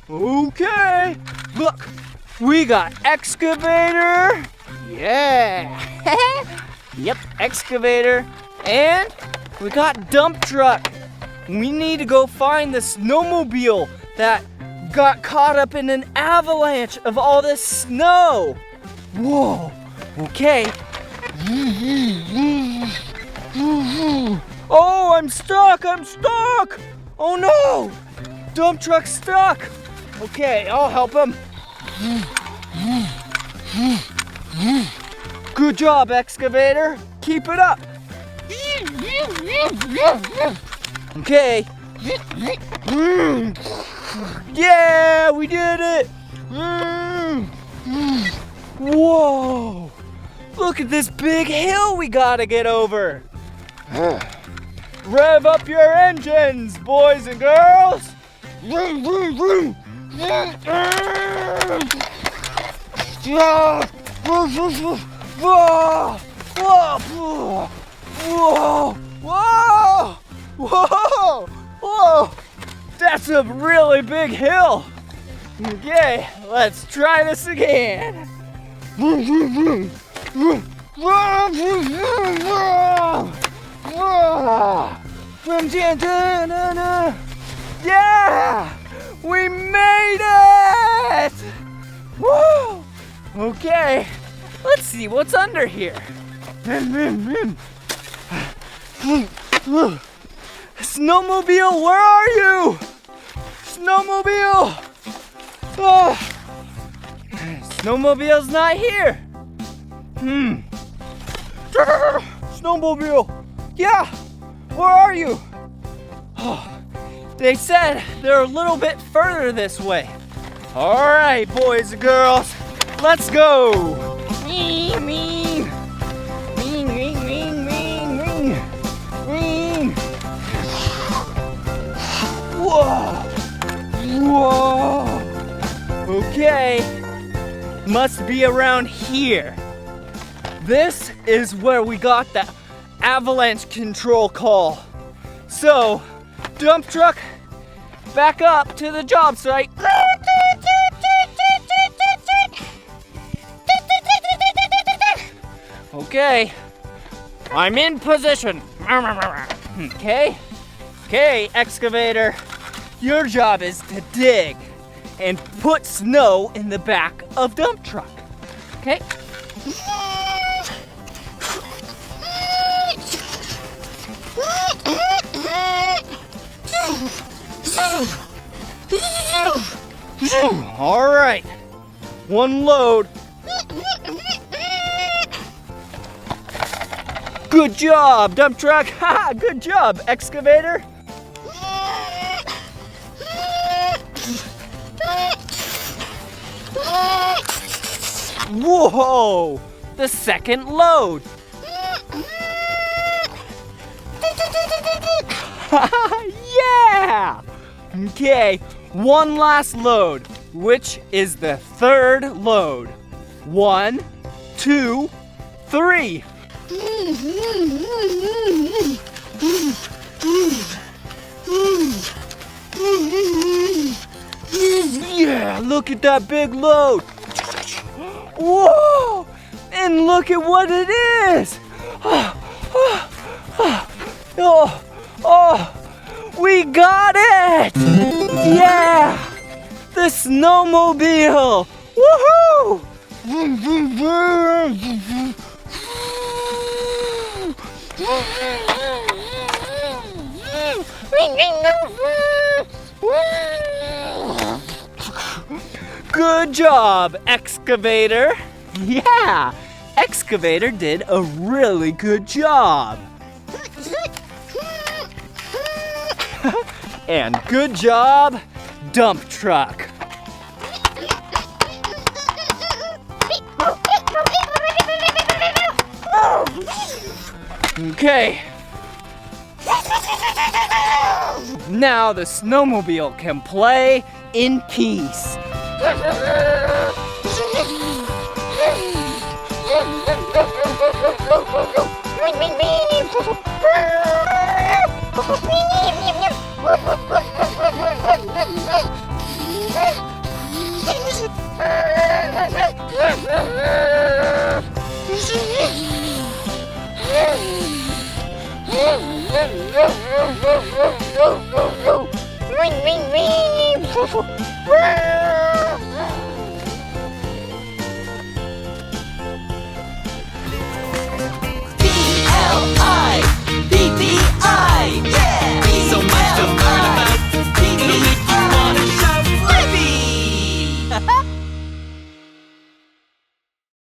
Okay, look, we got Excavator. Yeah. Yep, Excavator. And we got Dump Truck. We need to go find the snowmobile that got caught up in an avalanche of all this snow. Whoa, okay. Oh, I'm stuck. Oh no, Dump Truck's stuck. Okay, I'll help him. Good job, Excavator. Keep it up. Okay. Yeah, we did it. Whoa. Look at this big hill we gotta get over. Rev up your engines, boys and girls. Whoa. That's a really big hill. Okay, let's try this again. Yeah! We made it! Woo! Okay, let's see what's under here. Snowmobile, where are you? Snowmobile! Oh, Snowmobile's not here. Snowmobile, yeah, where are you? Oh, they said they're a little bit further this way. All right, boys and girls, let's go. Whoa. Okay, must be around here. This is where we got the avalanche control call. So, Dump Truck, back up to the job site. Okay, I'm in position. Okay, Excavator, your job is to dig and put snow in the back of Dump Truck. Okay? All right, one load. Good job, Dump Truck. Ha! Good job, Excavator. Whoa! The second load. Yeah! Okay, one last load, which is the third load. 1, 2, 3. Yeah, look at that big load. Whoa! And look at what it is. Oh, we got it! Yeah! The snowmobile! Woohoo! Good job, Excavator. Yeah, Excavator did a really good job. And good job, Dump Truck. Okay. Now the snowmobile can play in peace. Ring, ring, ring.